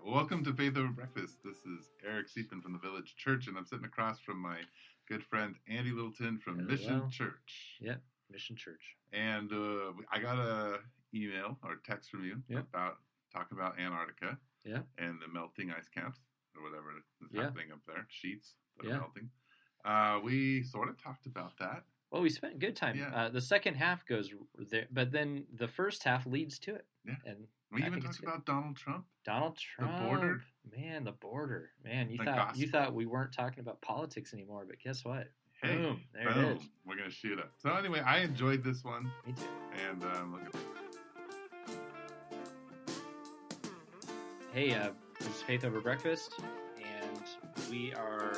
Welcome to Faith Over Breakfast. This is Eric Deepen from the Village Church, and I'm sitting across from my good friend Andy Littleton from Mission Church. Yeah, Mission Church. And I got a email or text from you about talking about Antarctica and the melting ice caps or whatever is happening up there, sheets that are melting. We sort of talked about that. Well, we spent good time. Yeah. The second half goes there, but then the first half leads to it. Yeah. And we even talked about Donald Trump. Donald Trump. The border. Man, the border. Man, you gospel. thought we weren't talking about politics anymore, but guess what? Hey, boom, there boom. it is. We're going to shoot up. So anyway, I enjoyed this one. Me too. And look at this. Hey, this is Faith Over Breakfast, and we are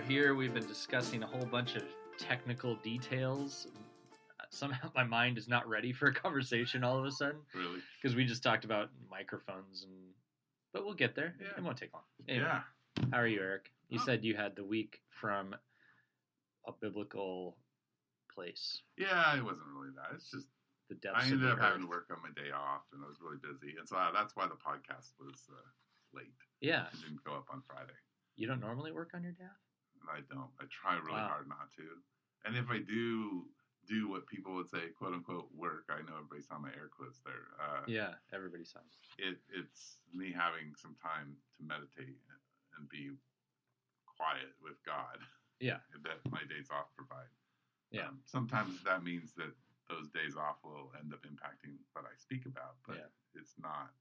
here. We've been discussing a whole bunch of technical details. Somehow my mind is not ready for a conversation all of a sudden. Really? Because we just talked about microphones, but we'll get there. Yeah. It won't take long. Anyway, Yeah. How are you, Eric? You said you had the week from a biblical place. Yeah, it wasn't really that. It's just the depths I ended of up the having to earth. work on my day off, and I was really busy, and so that's why the podcast was late. Yeah. It didn't go up on Friday. You don't normally work on your day off? I don't. I try really hard not to. And if I do what people would say, quote unquote, work, I know everybody saw my air quotes there. Yeah, everybody saw. It's me having some time to meditate and be quiet with God. Yeah. That my days off provide. Yeah. Sometimes that means that those days off will end up impacting what I speak about, but it's not.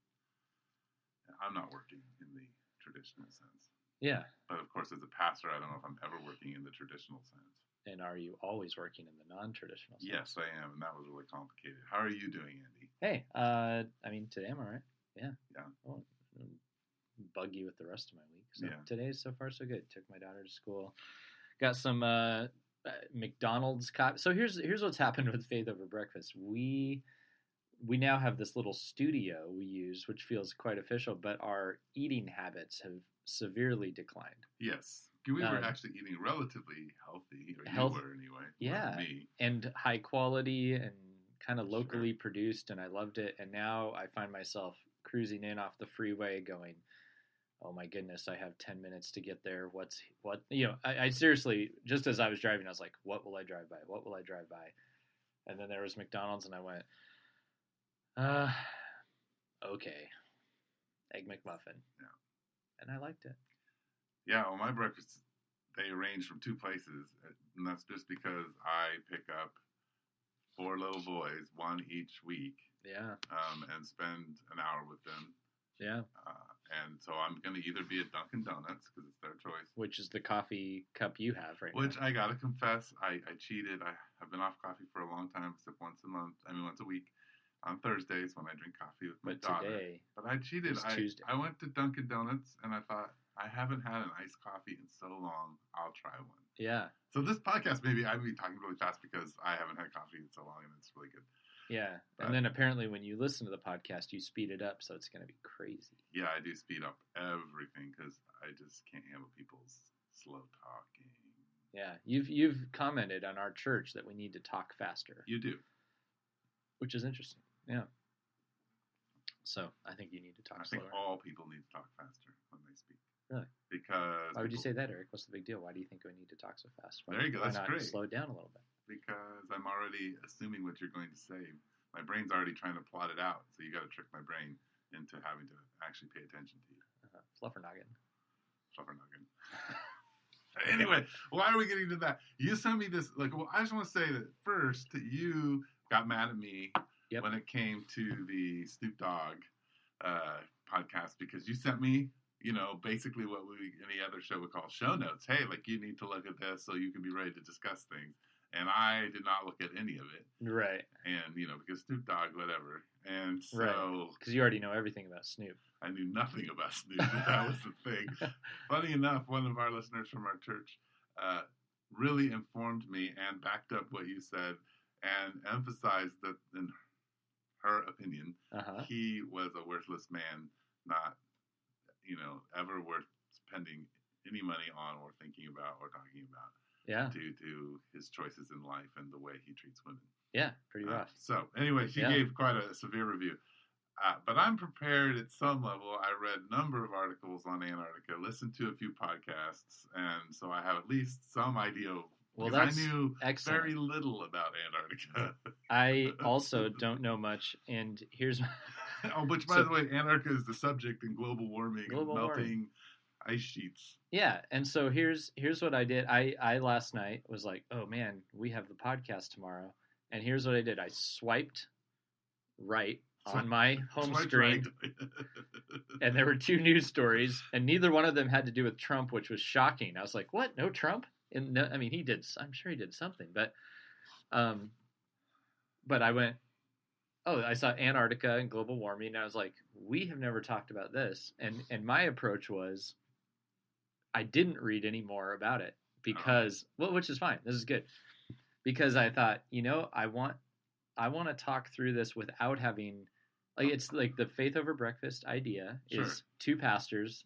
I'm not working in the traditional sense. Yeah. But of course, as a pastor, I don't know if I'm ever working in the traditional sense. And are you always working in the non-traditional sense? Yes, I am, and that was really complicated. How are you doing, Andy? Hey, I mean, today I'm all right. Yeah. Yeah. Well, buggy with the rest of my week. So today's so far so good. Took my daughter to school. Got some McDonald's coffee. So here's what's happened with Faith Over Breakfast. We now have this little studio we use, which feels quite official, but our eating habits have severely declined. Yes. We were actually eating relatively healthy, or you were anyway. Yeah. Me. And high quality and kind of locally produced, and I loved it. And now I find myself cruising in off the freeway going, oh my goodness, I have 10 minutes to get there. I seriously, just as I was driving, I was like, what will I drive by? What will I drive by? And then there was McDonald's, and I went, okay. Egg McMuffin. Yeah. And I liked it. Yeah, well, my breakfasts, they range from two places, and that's just because I pick up 4 little boys, one each week. Yeah. And spend an hour with them. Yeah. And so I'm going to either be at Dunkin' Donuts, because it's their choice. Which is the coffee cup you have now. Which I got to confess, I cheated. I have been off coffee for a long time, except once a week. On Thursdays when I drink coffee with my daughter. But I cheated. I went to Dunkin' Donuts, and I thought, I haven't had an iced coffee in so long. I'll try one. Yeah. So this podcast, maybe I'd be talking really fast because I haven't had coffee in so long, and it's really good. Yeah. And then apparently when you listen to the podcast, you speed it up, so it's going to be crazy. Yeah, I do speed up everything because I just can't handle people's slow talking. Yeah. You've commented on our church that we need to talk faster. You do. Which is interesting. Yeah. So I think you need to talk slower. I think all people need to talk faster when they speak. Really? Because why would you say that, Eric? What's the big deal? Why do you think we need to talk so fast? There you go. That's great. Slow it down a little bit. Because I'm already assuming what you're going to say. My brain's already trying to plot it out. So you got to trick my brain into having to actually pay attention to you. Fluffernoggin. Anyway, why are we getting to that? You sent me this. I just want to say that first, you got mad at me when it came to the Snoop Dogg podcast because you sent me, basically what any other show would call show notes. Hey, you need to look at this so you can be ready to discuss things. And I did not look at any of it. Right. And, because Snoop Dogg, whatever. And so... Because you already know everything about Snoop. I knew nothing about Snoop. That was the thing. Funny enough, one of our listeners from our church really informed me and backed up what you said and emphasized that in her opinion, he was a worthless man, not, ever worth spending any money on or thinking about or talking about. Yeah. Due to his choices in life and the way he treats women. Yeah, pretty rough. So, anyway, she gave quite a severe review. But I'm prepared at some level. I read a number of articles on Antarctica, listened to a few podcasts, and so I have at least some idea of. Well, that's I knew excellent. Very little about Antarctica. I also don't know much, and here's. Which, by the way, Antarctica is the subject in global warming and melting ice sheets. Yeah, and so here's what I did. I last night was like, oh man, we have the podcast tomorrow, and here's what I did. I swiped right on my home screen, right. And there were 2 news stories, and neither one of them had to do with Trump, which was shocking. I was like, what? No Trump? And no, I mean, he did. I'm sure he did something, but I went, oh, I saw Antarctica and global warming, and I was like, we have never talked about this. And my approach was, I didn't read any more about it because, well, which is fine. This is good because I thought, I want to talk through this without having, like, it's like the faith over breakfast idea is 2 pastors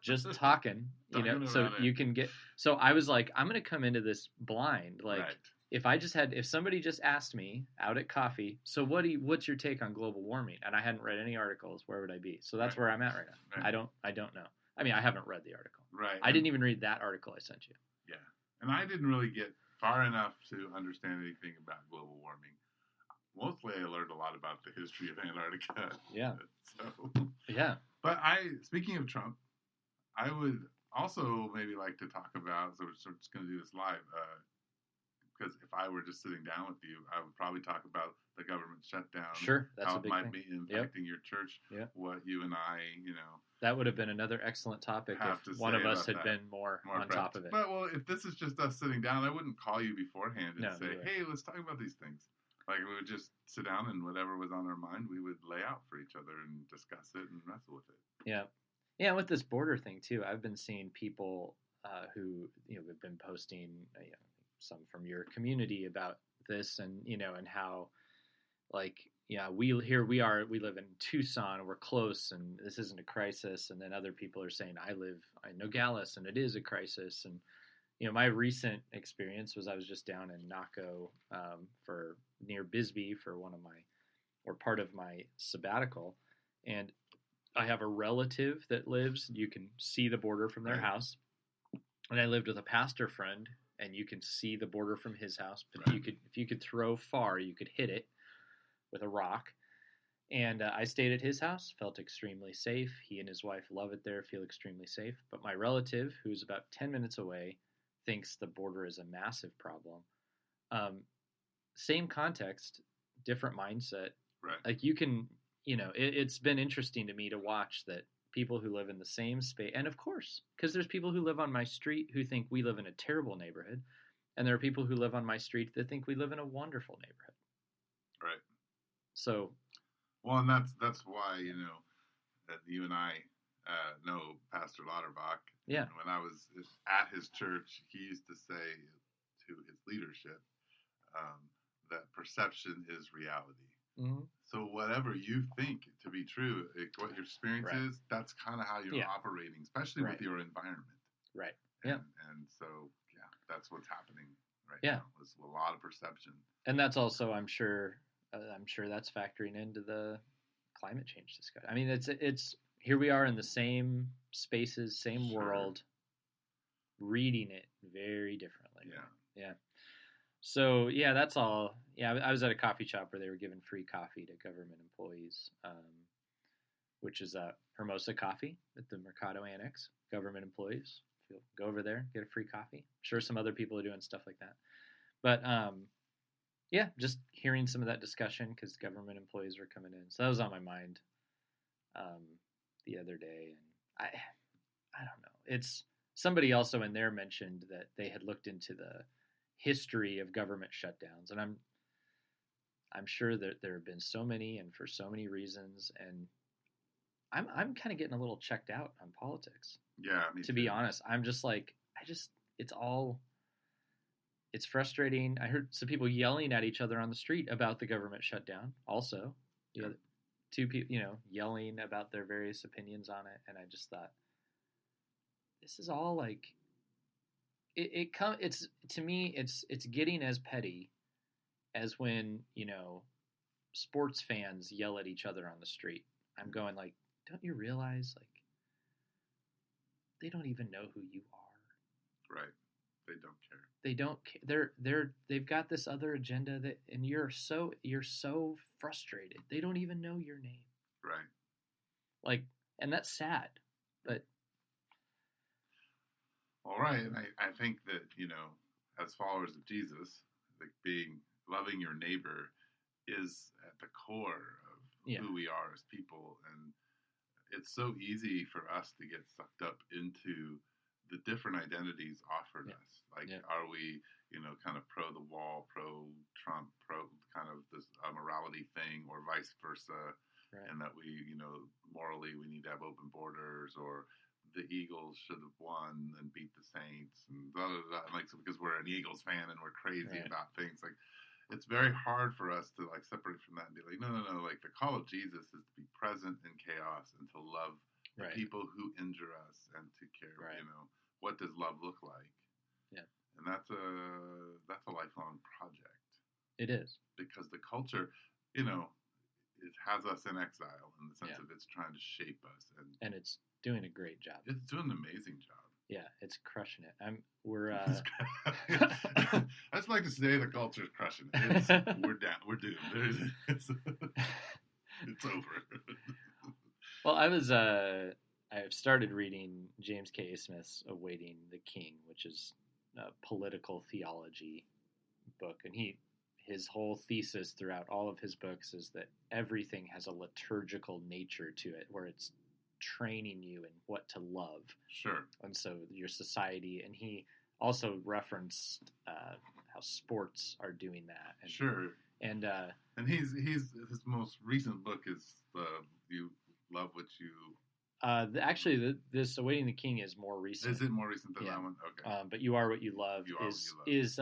just talking, so you can get. So I was like, I'm going to come into this blind, like. Right. If somebody just asked me out at coffee, so what's your take on global warming? And I hadn't read any articles, where would I be? So that's where I'm at right now. Right. I don't know. I mean, I haven't read the article. Right. I didn't even read that article I sent you. Yeah. And I didn't really get far enough to understand anything about global warming. Mostly I learned a lot about the history of Antarctica. Yeah. So. Yeah. But speaking of Trump, I would also maybe like to talk about, so we're just going to do this live, because if I were just sitting down with you, I would probably talk about the government shutdown. Sure, that's how a big it might thing. be impacting your church. Yep. What you and I, That would have been another excellent topic if one of us had been more on top of it. But, well, if this is just us sitting down, I wouldn't call you beforehand and say, hey, let's talk about these things. Like, we would just sit down and whatever was on our mind, we would lay out for each other and discuss it and wrestle with it. Yeah. Yeah, with this border thing, too, I've been seeing people who, have been posting, some from your community about this and, and how, like, we live in Tucson, we're close and this isn't a crisis. And then other people are saying, I live in Nogales and it is a crisis. And, my recent experience was I was just down in Naco for near Bisbee for part of my sabbatical. And I have a relative that lives, you can see the border from their house. And I lived with a pastor friend and you can see the border from his house. But if you could throw far, you could hit it with a rock. And I stayed at his house, felt extremely safe. He and his wife love it there, feel extremely safe. But my relative, who's about 10 minutes away, thinks the border is a massive problem. Same context, different mindset. Right. Like you can, it's been interesting to me to watch that people who live in the same space, and of course, because there's people who live on my street who think we live in a terrible neighborhood, and there are people who live on my street that think we live in a wonderful neighborhood. Right. So. Well, and that's why, that you and I know Pastor Lauterbach. Yeah. When I was at his church, he used to say to his leadership that perception is reality. Mm-hmm. So whatever you think to be true, what your experience is, that's kind of how you're operating, especially with your environment. Right. And so, that's what's happening now. It's a lot of perception. And that's also, I'm sure that's factoring into the climate change discussion. I mean, it's here we are in the same spaces, same world, reading it very differently. Yeah. So, that's all. Yeah, I was at a coffee shop where they were giving free coffee to government employees, which is Hermosa Coffee at the Mercado Annex. Government employees, go over there, get a free coffee. I'm sure some other people are doing stuff like that. But, just hearing some of that discussion because government employees were coming in. So that was on my mind the other day. And I don't know. It's somebody also in there mentioned that they had looked into the history of government shutdowns. And I'm sure that there have been so many and for so many reasons. And I'm kind of getting a little checked out on politics. Yeah. To be honest, I'm just like, it's frustrating. I heard some people yelling at each other on the street about the government shutdown. Also, two people, yelling about their various opinions on it, and I just thought, this is all like, it's to me, it's getting as petty as when sports fans yell at each other on the street. I'm going like, don't you realize like they don't even know who you are? Right. They don't care. They don't care. They've got this other agenda and you're so frustrated. They don't even know your name. Right. Like, and that's sad, but. All right. And I think that, as followers of Jesus, like loving your neighbor is at the core of who we are as people. And it's so easy for us to get sucked up into the different identities offered us. Like, are we, kind of pro the wall, pro Trump, pro kind of this morality thing, or vice versa, and that we, morally we need to have open borders, or the Eagles should have won and beat the Saints, and blah, blah, blah. Like, so because we're an Eagles fan and we're crazy about things, like, it's very hard for us to like separate from that and be like, no. Like, the call of Jesus is to be present in chaos and to love the people who injure us and to care. What does love look like? Yeah, and that's a lifelong project. It is, because the culture, it has us in exile in the sense of it's trying to shape us, and it's doing a great job. It's doing an amazing job. Yeah, it's crushing it. I just like to say the culture's crushing it. We're down. We're doomed. It's over. Well, I've started reading James K. Smith's Awaiting the King, which is a political theology book, and his whole thesis throughout all of his books is that everything has a liturgical nature to it, where it's training you in what to love. Sure. And so your society, and he also referenced how sports are doing that. And, sure. And he's his most recent book is You Love What You. This Awaiting the King is more recent. Is it more recent than that one? Okay. But You Are What You Love is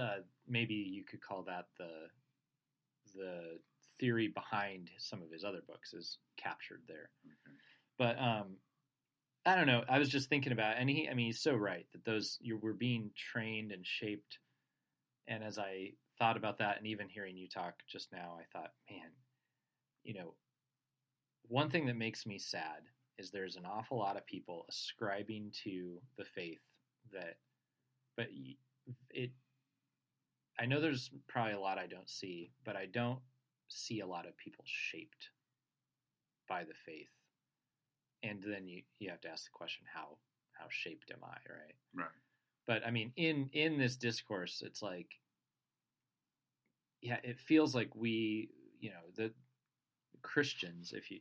maybe you could call that the theory behind some of his other books is captured there. Okay. But I don't know. I was just thinking about it, and he's so right that we're being trained and shaped. And as I thought about that, and even hearing you talk just now, I thought, man, one thing that makes me sad is there's an awful lot of people ascribing to the faith I know there's probably a lot I don't see, but I don't see a lot of people shaped by the faith. And then you have to ask the question, how shaped am I, right? Right. But I mean, in this discourse, it's like, it feels like we, the Christians, if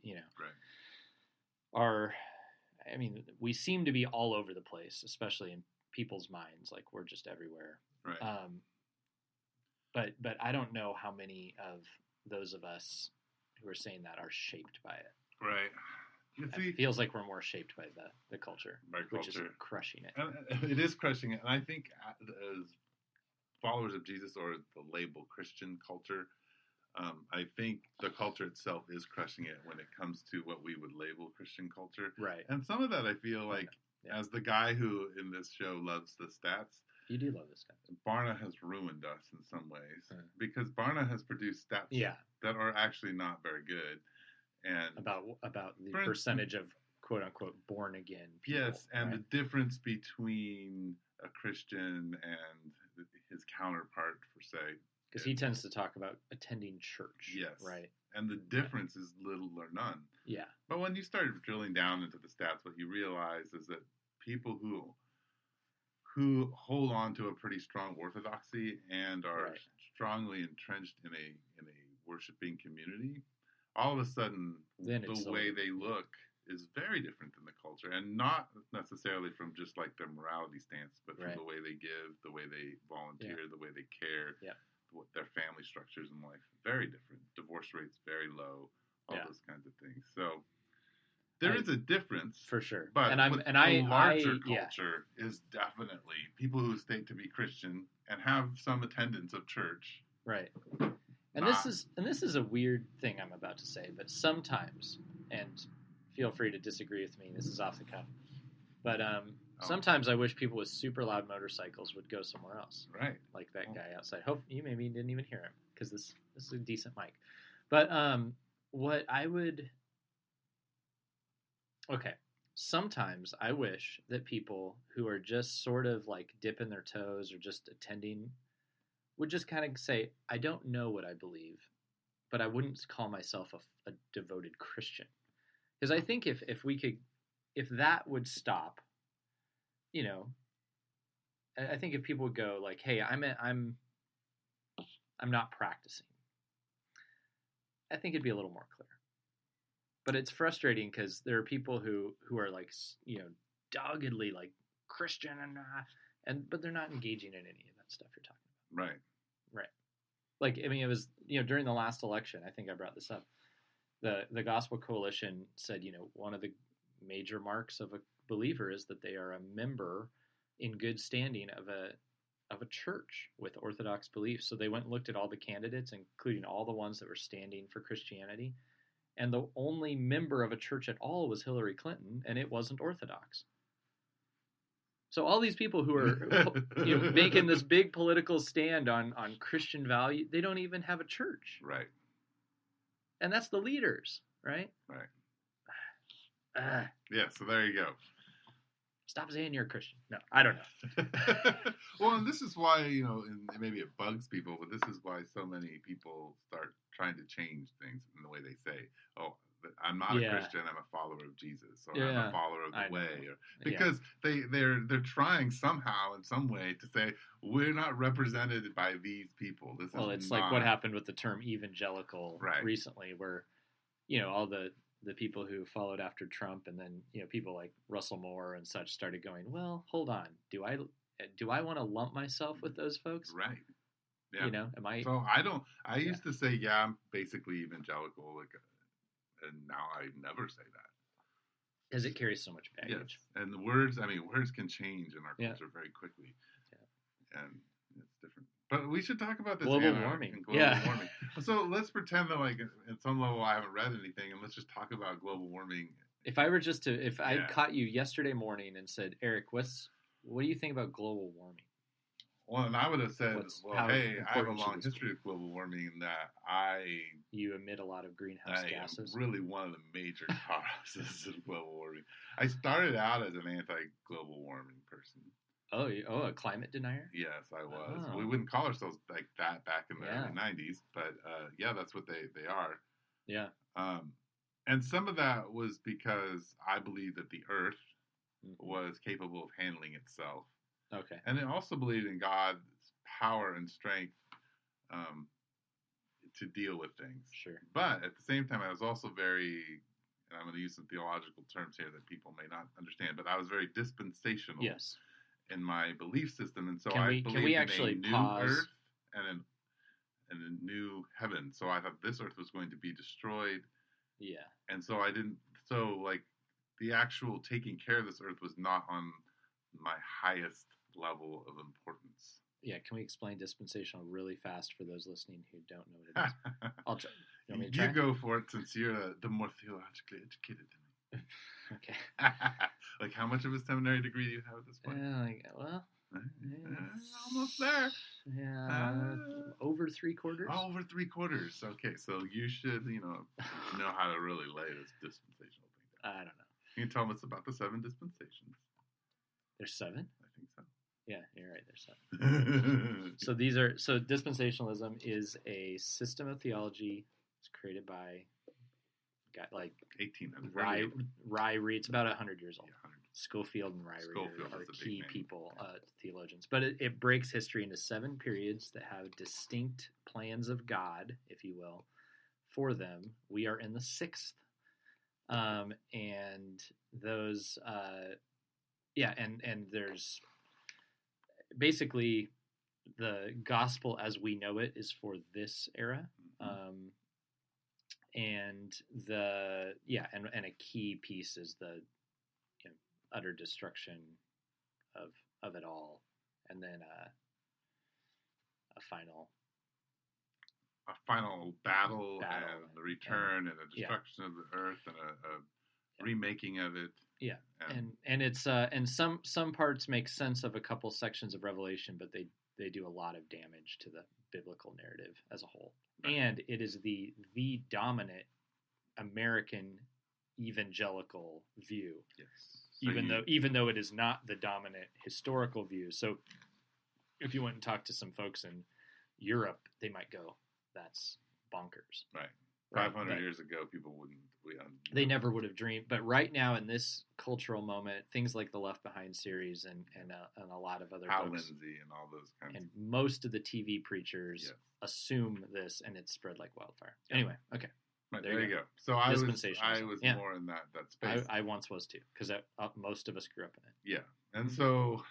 are, I mean, we seem to be all over the place, especially in people's minds. Like, we're just everywhere. Right. But I don't know how many of those of us who are saying that are shaped by it. Right. It feels like we're more shaped by the culture, which is crushing it. And it is crushing it. And I think as followers of Jesus, or the label Christian culture, I think the culture itself is crushing it when it comes to what we would label Christian culture. Right. And some of that I feel like, as the guy who in this show loves the stats, you do love the stats. Barna has ruined us in some ways, because Barna has produced stats that are actually not very good. And about the percentage of quote unquote born again people. Yes, and the difference between a Christian and his counterpart, per se. Because he tends to talk about attending church. Yes. Right. And the difference is little or none. Yeah. But when you start drilling down into the stats, what you realize is that people who hold on to a pretty strong orthodoxy and are strongly entrenched in a worshiping community, all of a sudden the way they look is very different than the culture, and not necessarily from just like their morality stance, but from the way they give, the way they volunteer, the way they care, their family structures in life, very different. Divorce rates very low, all those kinds of things. So there is a difference for sure. But the larger culture is definitely people who state to be Christian and have some attendance of church. Right. And this is a weird thing I'm about to say, but sometimes, and feel free to disagree with me, this is off the cuff, but sometimes I wish people with super loud motorcycles would go somewhere else. Right. Like that guy outside. Hope you maybe didn't even hear him, because this is a decent mic. But what I would okay. Sometimes I wish that people who are just sort of like dipping their toes or just attending would just kind of say, I don't know what I believe, but I wouldn't call myself a devoted Christian. Because I think if we could, if that would stop, you know, I think if people would go like, hey, I'm not practicing, I think it'd be a little more clear. But it's frustrating because there are people who are like, you know, doggedly like Christian but they're not engaging in any of that stuff you're talking about. Right. Like, I mean, it was, you know, during the last election, I think I brought this up. The Gospel Coalition said, you know, one of the major marks of a believer is that they are a member in good standing of a church with Orthodox beliefs. So they went and looked at all the candidates, including all the ones that were standing for Christianity. And the only member of a church at all was Hillary Clinton, and it wasn't Orthodox. So all these people who are you know, making this big political stand on Christian value, they don't even have a church. Right. And that's the leaders, right? Right. Yeah, so there you go. Stop saying you're a Christian. No, I don't know. Well, and this is why, you know, and maybe it bugs people, but this is why so many people start trying to change things in the way they say, oh, I'm not a Christian, I'm a follower of Jesus, or I'm a follower of the way. Because they're trying somehow, in some way, to say, we're not represented by these people. It's like what happened with the term evangelical recently, where, you know, all the people who followed after Trump, and then, you know, people like Russell Moore and such started going, well, hold on, do I want to lump myself with those folks? Right. Yeah. You know, am I? So I used to say, I'm basically evangelical, and now I never say that. Because it carries so much baggage. Yes. And the words can change in our culture very quickly. Yeah. And it's different. But we should talk about this global warming. Warming. So let's pretend that, like, at some level I haven't read anything, and let's just talk about global warming. If I caught you yesterday morning and said, Eric, what do you think about global warming? Well, and I would have said, hey, I have a long history of global warming in that you emit a lot of greenhouse gases. Really, one of the major causes of global warming. I started out as an anti-global warming person. Oh, a climate denier? Yes, I was. Oh. We wouldn't call ourselves like that back in the early 90s, but that's what they are. Yeah. And some of that was because I believe that the Earth was capable of handling itself. Okay. And I also believed in God's power and strength to deal with things. Sure. But at the same time, I was also very, and I'm going to use some theological terms here that people may not understand, but I was very dispensational. Yes. In my belief system, and so I believed in a new Earth and a new heaven. So I thought this Earth was going to be destroyed. Yeah. And so like the actual taking care of this Earth was not on my highest level of importance. Yeah, can we explain dispensational really fast for those listening who don't know what it is? I'll try. You want me to try? You go for it, since you're the more theologically educated than me. Okay. Like, how much of a seminary degree do you have at this point? Almost there. Yeah, over 3/4. Over 3/4. Okay, so you should, know how to really lay this dispensational thing down. I don't know. You can tell them it's about the 7 dispensations. There's 7? I think so. Yeah, you're right. There's 7. So dispensationalism is a system of theology. It's created by like 1800. Ryrie. It's about 100 years old. Yeah, 100. Schofield and Ryrie are key people, theologians. But it breaks history into 7 periods that have distinct plans of God, if you will, for them. We are in the 6th. And those, and there's basically the gospel as we know it is for this era. And and a key piece is the utter destruction of it all, and then a final battle and the return and a destruction of the earth and a remaking of it. Yeah, and it's and some parts make sense of a couple sections of Revelation, but they they do a lot of damage to the biblical narrative as a whole. Right. And it is the dominant American evangelical view. Yes. So even though it is not the dominant historical view. So if you went and talked to some folks in Europe, they might go, that's bonkers. Right. 500 years ago, people wouldn't. They never would have dreamed. But right now, in this cultural moment, things like the Left Behind series and a lot of other Hal books, Lindsey and all those kinds. and most of the TV preachers assume this, and it's spread like wildfire. Anyway, okay. Right, there you go. So I was more in that space. I once was too, because most of us grew up in it. Yeah, and so,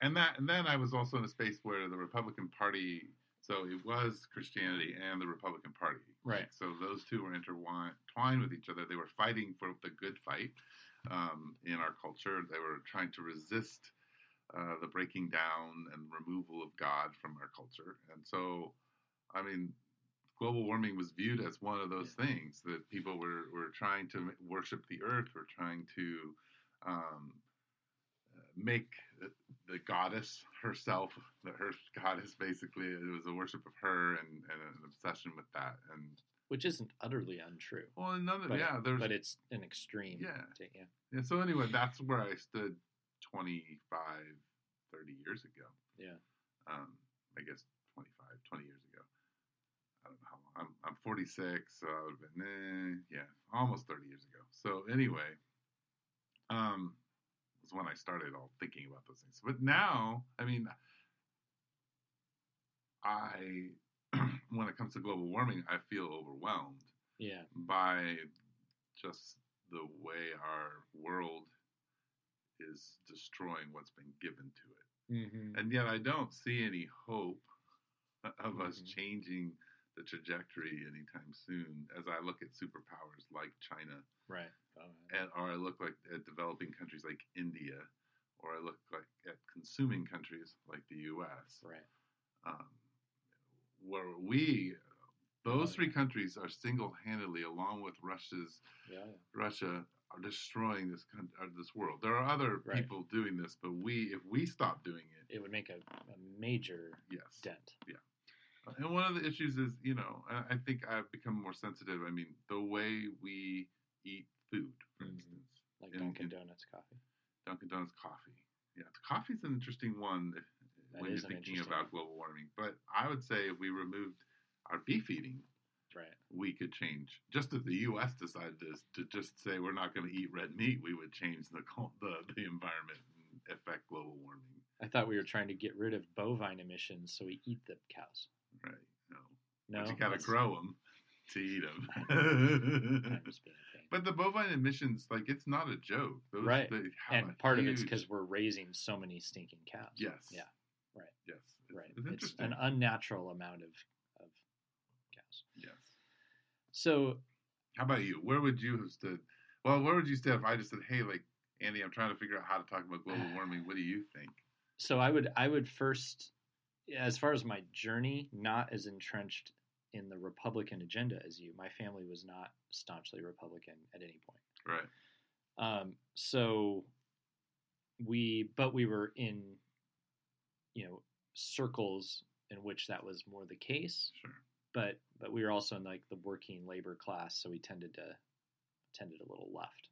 and then I was also in a space where the Republican Party. So it was Christianity and the Republican Party. Right. So those two were intertwined with each other. They were fighting for the good fight in our culture. They were trying to resist the breaking down and removal of God from our culture. And so, I mean, global warming was viewed as one of those things that people were trying to worship the earth, were trying to make the goddess herself, the earth goddess, basically. It was a worship of her and an obsession with that. And which isn't utterly untrue. Well, but it's an extreme. Yeah. So anyway, that's where I stood 25, 30 years ago. Yeah. I guess 20 years ago. I don't know how long. I'm 46, so I would have been, almost 30 years ago. So anyway, was when I started all thinking about those things. But now, I mean, when it comes to global warming, I feel overwhelmed by just the way our world is destroying what's been given to it. Mm-hmm. And yet I don't see any hope of us changing the trajectory anytime soon as I look at superpowers like China. Right. Or I look at developing countries like India, or I look at consuming countries like the U.S. Right. Where those three countries are single-handedly, along with Russia, are destroying this world. There are other people doing this, but if we stop doing it, it would make a major dent. Yeah. And one of the issues is, I think I've become more sensitive. I mean, the way we eat food, for instance. Like Dunkin' Donuts coffee. Dunkin' Donuts coffee. Yeah, coffee's an interesting one when you're thinking about global warming. But I would say if we removed our beef eating, we could change. Just if the U.S. decided to just say we're not going to eat red meat, we would change the environment and affect global warming. I thought we were trying to get rid of bovine emissions, so we eat the cows. Right. No. But you got to grow them to eat them. I'm just being a pain. But the bovine emissions, it's not a joke. And part of it's because we're raising so many stinking cows. Yes. Yeah. Right. Yes. It's interesting. It's an unnatural amount of cows. Yes. So, how about you? Where would you have stood? Well, where would you stand if I just said, "Hey, Andy, I'm trying to figure out how to talk about global warming. What do you think?" So I would first, as far as my journey, not as entrenched in the Republican agenda as you. My family was not staunchly Republican at any point. Right. So we were in, circles in which that was more the case. Sure. But we were also in the working labor class, so we tended a little left.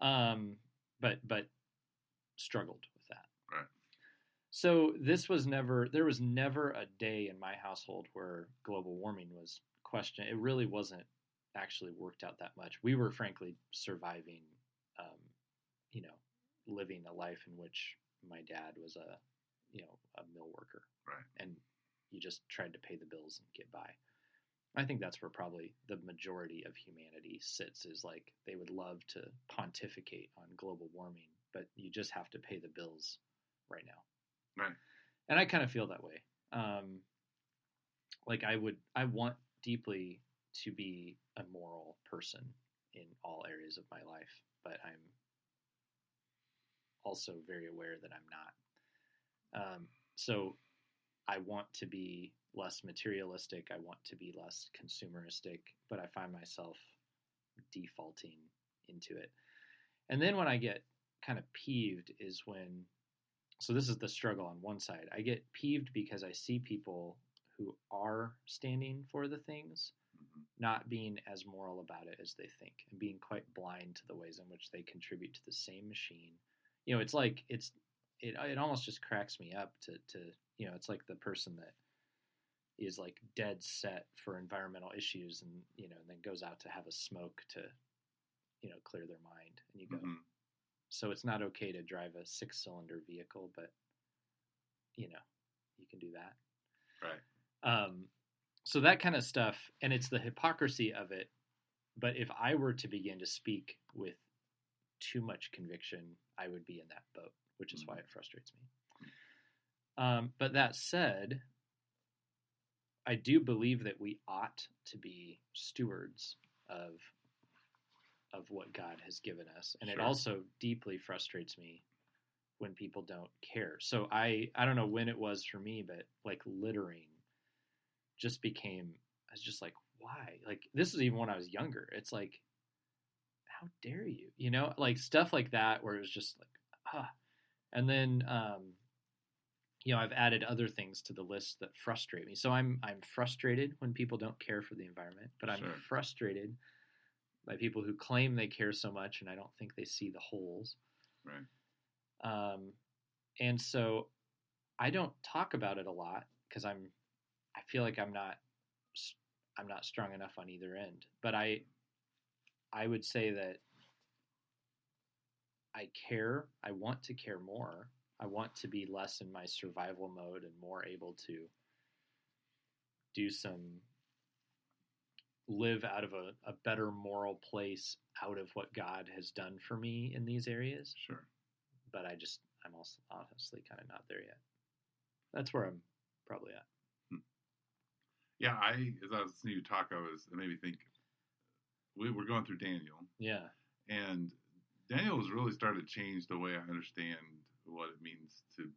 But struggled with that. Right. So there was never a day in my household where global warming was questioned. It really wasn't actually worked out that much. We were frankly surviving, living a life in which my dad was a mill worker. Right. And you just tried to pay the bills and get by. I think that's where probably the majority of humanity sits, is they would love to pontificate on global warming, but you just have to pay the bills right now. Right. And I kind of feel that way. I want deeply to be a moral person in all areas of my life, but I'm also very aware that I'm not. So I want to be less materialistic. I want to be less consumeristic, but I find myself defaulting into it. And then when I get kind of peeved is when so this is the struggle on one side. I get peeved because I see people who are standing for the things not being as moral about it as they think, and being quite blind to the ways in which they contribute to the same machine. It's like it almost just cracks me up to it's like the person that is like dead set for environmental issues and and then goes out to have a smoke to clear their mind, and you go, so it's not okay to drive a 6-cylinder vehicle, but you can do that, right? So that kind of stuff, and it's the hypocrisy of it. But if I were to begin to speak with too much conviction, I would be in that boat, which is why it frustrates me. But that said, I do believe that we ought to be stewards of what God has given us. And It also deeply frustrates me when people don't care. So I don't know when it was for me, but like littering just became, I was just like, why? Like, this is even when I was younger. It's like, how dare you? Like stuff like that, where it was just like, And then, I've added other things to the list that frustrate me. So I'm frustrated when people don't care for the environment, but I'm frustrated by people who claim they care so much, and I don't think they see the holes. Right. And so I don't talk about it a lot because I feel like I'm not strong enough on either end. But I would say that I care. I want to care more. I want to be less in my survival mode and more able to live out of a better moral place out of what God has done for me in these areas. Sure. But I'm also honestly kind of not there yet. That's where I'm probably at. Yeah, as I was listening to you talk, it made me think, we were going through Daniel. Yeah. And Daniel has really started to change the way I understand what it means to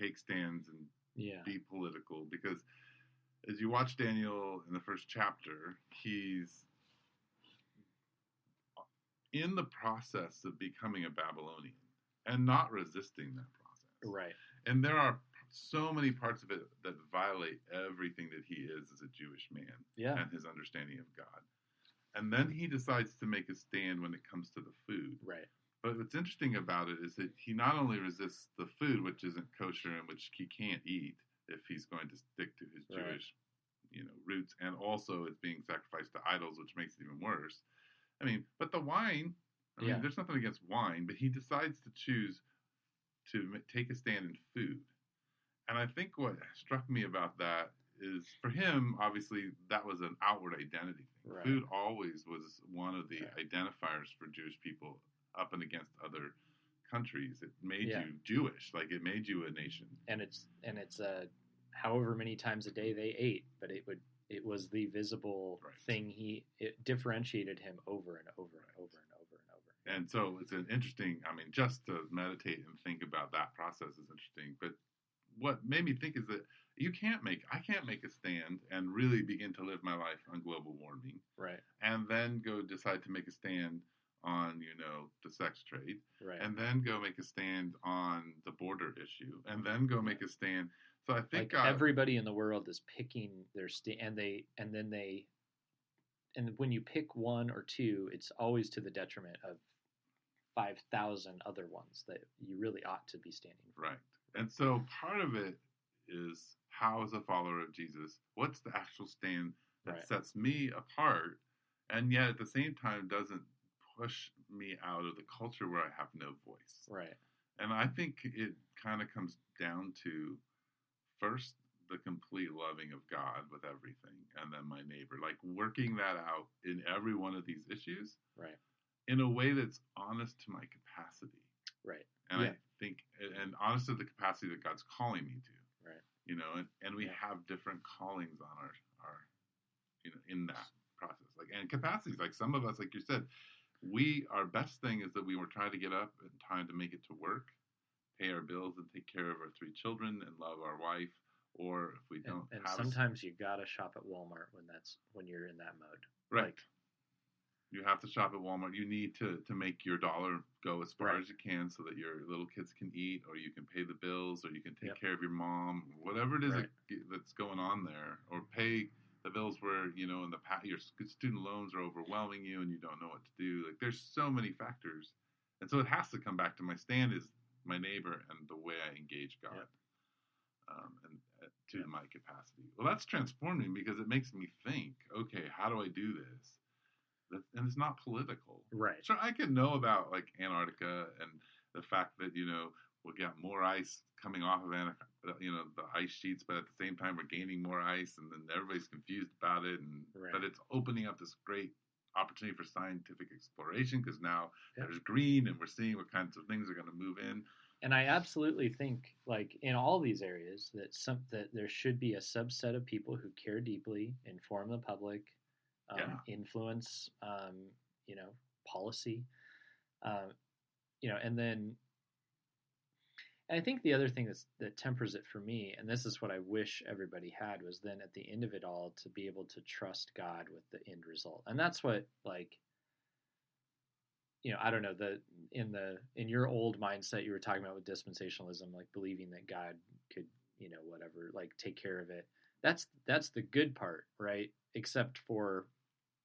take stands and be political. Because as you watch Daniel in the first chapter, he's in the process of becoming a Babylonian and not resisting that process. Right. And there are so many parts of it that violate everything that he is as a Jewish man and his understanding of God. And then he decides to make a stand when it comes to the food. Right. But what's interesting about it is that he not only resists the food, which isn't kosher and which he can't eat if he's going to stick to his Jewish, roots, and also it's being sacrificed to idols, which makes it even worse. I mean, but the wine, there's nothing against wine, but he decides to choose to take a stand in food. And I think what struck me about that is, for him, obviously, that was an outward identity thing. Right. Food always was one of the identifiers for Jewish people up and against other countries. It made you Jewish, like it made you a nation. And it's however many times a day they ate, but it was the visible thing. It differentiated him over and over and over and over and over. And so it's an interesting, just to meditate and think about that process is interesting. But what made me think is that I can't make a stand and really begin to live my life on global warming. Right. And then go decide to make a stand on, the sex trade. Right. And then go make a stand on the border issue. And then go make a stand. So I think everybody in the world is picking their stand, and when you pick one or two, it's always to the detriment of 5,000 other ones that you really ought to be standing for. Right. And so part of it is, how, as a follower of Jesus, what's the actual stand that sets me apart, and yet at the same time doesn't push me out of the culture where I have no voice. Right. And I think it kind of comes down to, first, the complete loving of God with everything, and then my neighbor, like working that out in every one of these issues, right, in a way that's honest to my capacity, right, and I think, and honest to the capacity that God's calling me to, right, and we have different callings on our in that process, like, and capacities, like some of us, like you said, our best thing is that we were trying to get up in time to make it to work, pay our bills, and take care of our 3 children, and love our wife. Or if we don't, and sometimes you gotta shop at Walmart when you're in that mode, right? You have to shop at Walmart. You need to make your dollar go as far as you can so that your little kids can eat, or you can pay the bills, or you can take care of your mom, whatever it is that's going on there, or pay the bills where, you know, in the past, your student loans are overwhelming you and you don't know what to do. Like, there's so many factors. And so it has to come back to my stand is my neighbor and the way I engage God. And to my capacity. Well, that's transforming because it makes me think, okay, how do I do this? And it's not political. Right. So I can know about like Antarctica and the fact that, you know, we'll get more ice coming off of you know, the ice sheets, but at the same time we're gaining more ice, and then everybody's confused about it. And but it's opening up this great opportunity for scientific exploration because now there's green, and we're seeing what kinds of things are going to move in. And I absolutely think, like in all these areas, that there should be a subset of people who care deeply, inform the public, influence, you know, policy, you know, and then I think the other thing that tempers it for me, and this is what I wish everybody had, was then at the end of it all to be able to trust God with the end result, and that's what, like, you know, I don't know, in your old mindset you were talking about with dispensationalism, like believing that God could, you know, whatever, like take care of it. That's the good part, right? Except for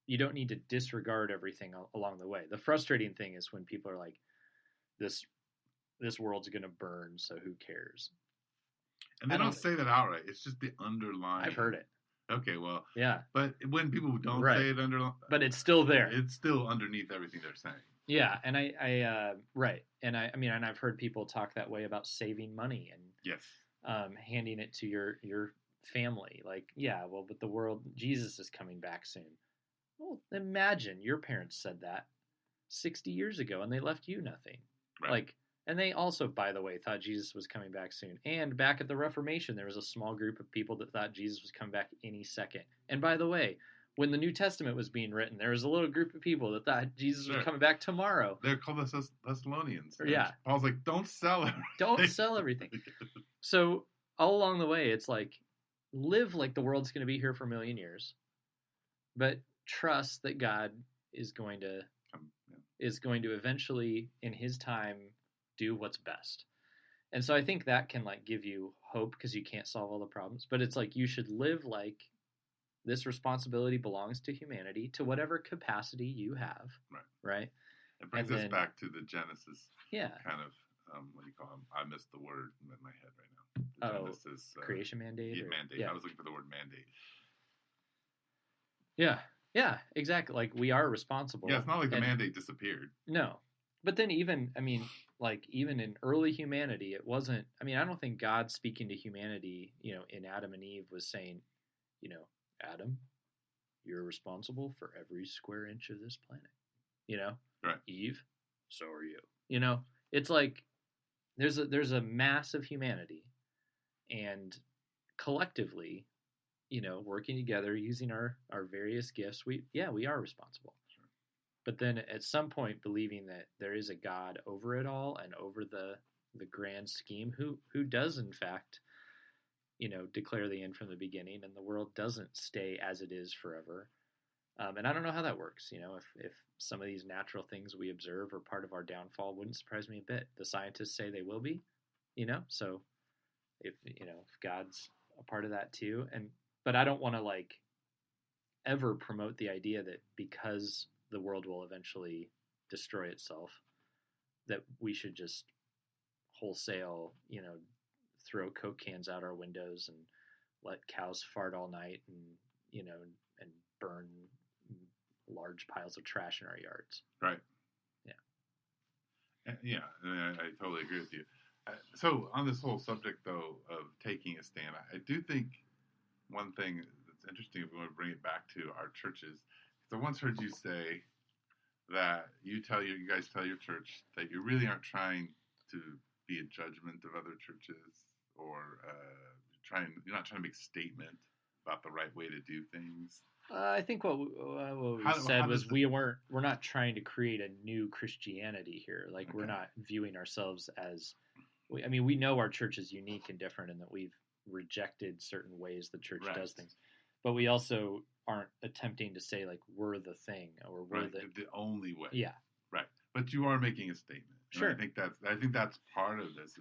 you don't need to disregard everything along the way. The frustrating thing is when people are like, this world's going to burn, so who cares? And they don't say that outright. It's just the underlying. I've heard it. Okay, well, yeah. But when people don't say it but it's still there. It's still underneath everything they're saying. Yeah, and I right, and I mean, and I've heard people talk that way about saving money and handing it to your family. Like, yeah, well, but the world, Jesus is coming back soon. Well, imagine your parents said that 60 years ago, and they left you nothing. Right. Like, and they also, by the way, thought Jesus was coming back soon. And back at the Reformation, there was a small group of people that thought Jesus was coming back any second. And by the way, when the New Testament was being written, there was a little group of people that thought Jesus was coming back tomorrow. They're called the Thessalonians. Yeah. Paul's like, don't sell everything. Don't sell everything. So all along the way, it's like, live like the world's going to be here for a million years, but trust that God is going to eventually, in His time, do what's best. And so I think that can like give you hope because you can't solve all the problems, but it's like you should live like this responsibility belongs to humanity to whatever capacity you have. Right. It brings us back to the Genesis. Yeah. Kind of, what do you call them? I missed the word in my head right now. Genesis. Creation mandate? Mandate. Yeah. I was looking for the word mandate. Yeah. Yeah, exactly. Like, we are responsible. Yeah, it's not like the mandate disappeared. No. But then even in early humanity, it wasn't, I mean, I don't think God speaking to humanity, you know, in Adam and Eve was saying, you know, Adam, you're responsible for every square inch of this planet. You know? Right. Eve, so are you. You know? It's like there's a mass of humanity, and collectively, you know, working together, using our various gifts, we are responsible. Sure. But then at some point believing that there is a God over it all and over the grand scheme who does in fact, you know, declare the end from the beginning, and the world doesn't stay as it is forever. And I don't know how that works. You know, if some of these natural things we observe are part of our downfall, wouldn't surprise me a bit. The scientists say they will be, you know, so if God's a part of that too. But I don't want to like ever promote the idea that because the world will eventually destroy itself, that we should just wholesale, you know, throw Coke cans out our windows and let cows fart all night and, you know, and burn large piles of trash in our yards. Right. Yeah. Yeah, I totally agree with you. So on this whole subject, though, of taking a stand, I do think one thing that's interesting, if we want to bring it back to our churches, I once heard you say that you guys tell your church that you really aren't trying to be a judgment of other churches, or you're not trying to make a statement about the right way to do things. I think what we said was we're not trying to create a new Christianity here. Like, okay. We're not viewing ourselves as, we know our church is unique and different, and that we've rejected certain ways the church does things, but we also aren't attempting to say like we're the thing or we're the only way. Yeah. Right. But you are making a statement. Sure. And I think that's part of this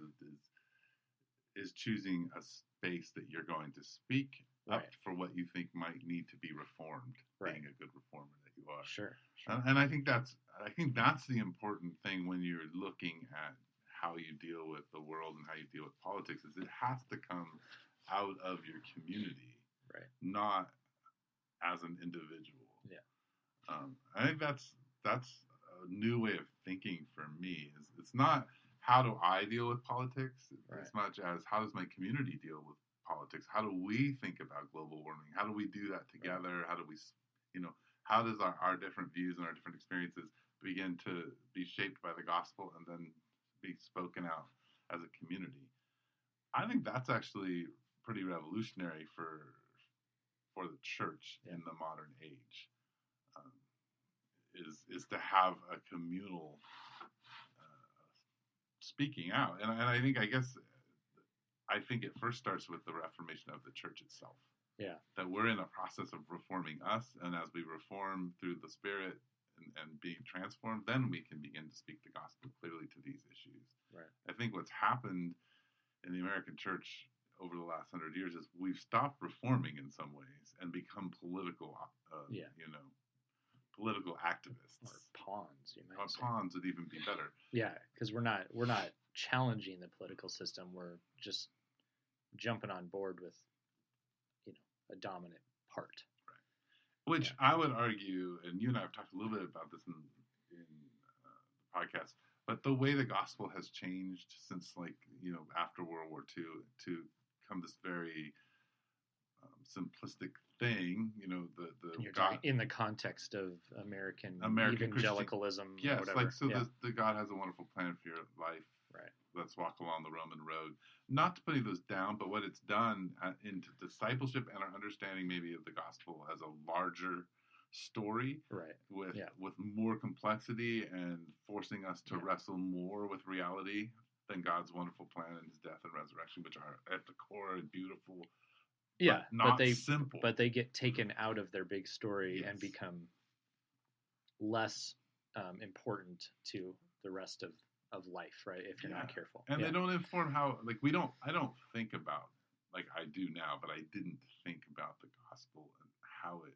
is choosing a space that you're going to speak up for what you think might need to be reformed. Right. Being a good reformer that you are. Sure. And I think that's the important thing when you're looking at how you deal with the world and how you deal with politics is it has to come out of your community, right? Not as an individual. Yeah. I think that's a new way of thinking for me. It's not how do I deal with politics as much as how does my community deal with politics? How do we think about global warming? How do we do that together? How do we, how does our different views and our different experiences begin to be shaped by the gospel and then be spoken out as a community? I think that's actually pretty revolutionary for the church in the modern age. Is to have a communal speaking out, and I think it first starts with the reformation of the church itself. Yeah, that we're in a process of reforming us, and as we reform through the Spirit and being transformed, then we can begin to speak the gospel clearly to these issues. Right. I think what's happened in the American church over the last 100 years is we've stopped reforming in some ways and become political, political activists or pawns. You might say. Pawns would even be better. Yeah, because we're not challenging the political system. We're just jumping on board with, a dominant part. Right. Which I would argue, and you and I have talked a little bit about this in the podcast, but the way the gospel has changed since, after World War II to come this very simplistic thing, in the context of American evangelicalism. Yes, or whatever. The God has a wonderful plan for your life. Right. Let's walk along the Roman road. Not to putting those down, but what it's done into discipleship and our understanding maybe of the gospel as a larger story, right? With more complexity and forcing us to wrestle more with reality than God's wonderful plan and His death and resurrection, which are at the core and beautiful. Yeah, but simple. But they get taken out of their big story and become less important to the rest of life, right? If you're not careful. And they don't inform how, I don't think about, like I do now, but I didn't think about the gospel and how it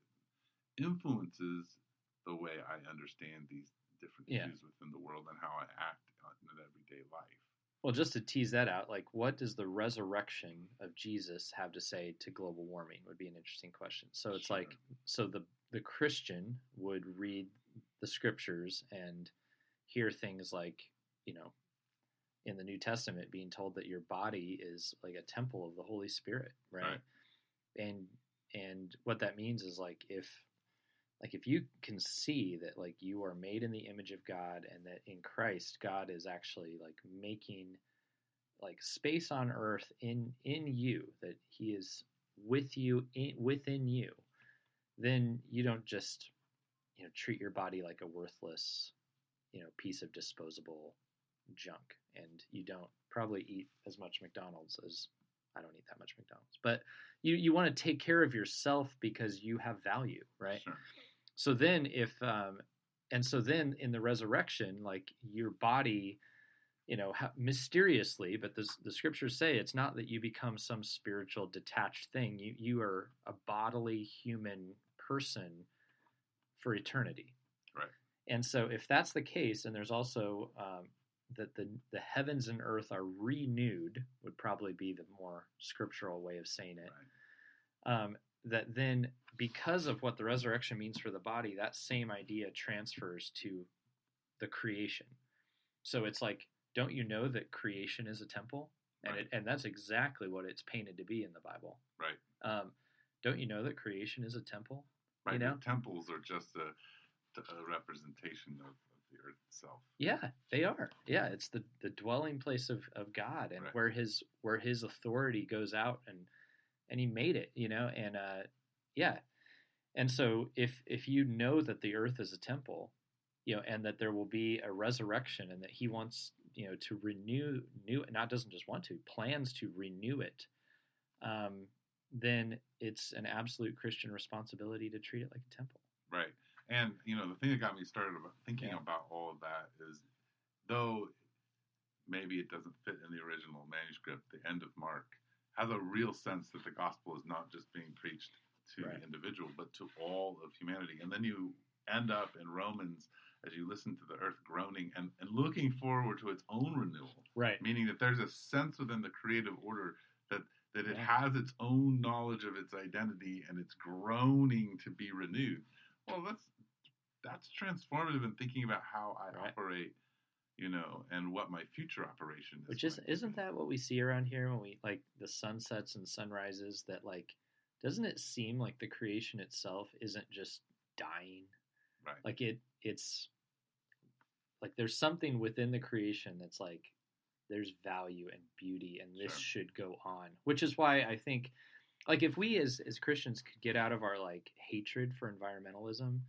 influences the way I understand these different issues within the world and how I act in an everyday life. Well, just to tease that out, what does the resurrection of Jesus have to say to global warming would be an interesting question. So it's the Christian would read the scriptures and hear things like, in the New Testament being told that your body is like a temple of the Holy Spirit, right? And what that means is if you can see that you are made in the image of God and that in Christ God is actually making space on earth in you, that He is with you within you, then you don't just treat your body like a worthless piece of disposable junk, and you don't probably eat as much McDonald's as I don't eat that much McDonald's, but you want to take care of yourself because you have value, right? Sure. So then in the resurrection, your body, mysteriously, but the scriptures say it's not that you become some spiritual detached thing. You are a bodily human person for eternity. Right. And so if that's the case, and there's also that the heavens and earth are renewed, would probably be the more scriptural way of saying it. Right. That then, because of what the resurrection means for the body, that same idea transfers to the creation. So it's don't you know that creation is a temple? Right. And that's exactly what it's painted to be in the Bible. Right. Don't you know that creation is a temple? Right. The temples are just a representation of the earth itself. Yeah, they are. Yeah, it's the dwelling place of God, and where his authority goes out, and He made it, and and so if you know that the earth is a temple, and that there will be a resurrection, and that He wants to renew, not doesn't just want to, plans to renew it, then it's an absolute Christian responsibility to treat it like a temple. Right. And, the thing that got me started about thinking about all of that is, though maybe it doesn't fit in the original manuscript, the end of Mark has a real sense that the gospel is not just being preached to the individual, but to all of humanity. And then you end up in Romans as you listen to the earth groaning and looking forward to its own renewal. Right. Meaning that there's a sense within the creative order that it has its own knowledge of its identity and it's groaning to be renewed. Well, that's transformative in thinking about how I operate, and what my future operation is. Which isn't that what we see around here when we like the sunsets and sunrises? That like, doesn't it seem like the creation itself isn't just dying? Right. Like it's like there's something within the creation that's like there's value and beauty, and this should go on. Which is why I think, like, if we as Christians could get out of our like hatred for environmentalism,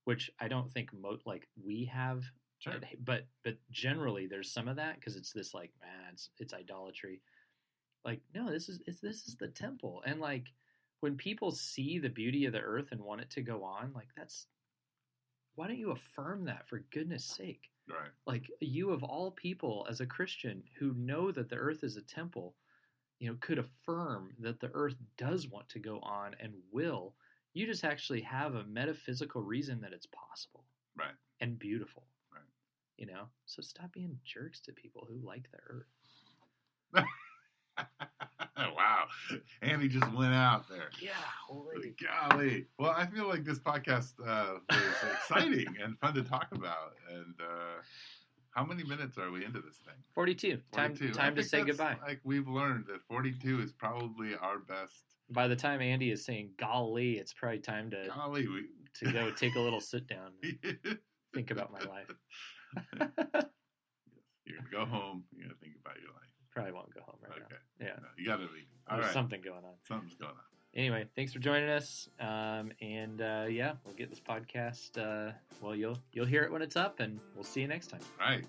which I don't think we have, but generally there's some of that because it's this like, man, it's idolatry. Like, no, this is the temple, and like when people see the beauty of the earth and want it to go on, like why don't you affirm that, for goodness sake? Right. Like, you of all people as a Christian who know that the earth is a temple, could affirm that the earth does want to go on and will. You just actually have a metaphysical reason that it's possible. Right. And beautiful. Right. So stop being jerks to people who like the earth. Wow. Andy just went out there. Yeah, holy. Golly. Well, I feel like this podcast was exciting and fun to talk about. And how many minutes are we into this thing? 42. Time to say goodbye. Like, we've learned that 42 is probably our best. By the time Andy is saying golly, it's probably time to go take a little sit down and think about my life. You're going to go home. You're going to think about your life. Probably won't go home right now. Yeah. No, you got to leave. There's something going on. Something's going on. Anyway, thanks for joining us. We'll get this podcast. You'll hear it when it's up, and we'll see you next time. All right.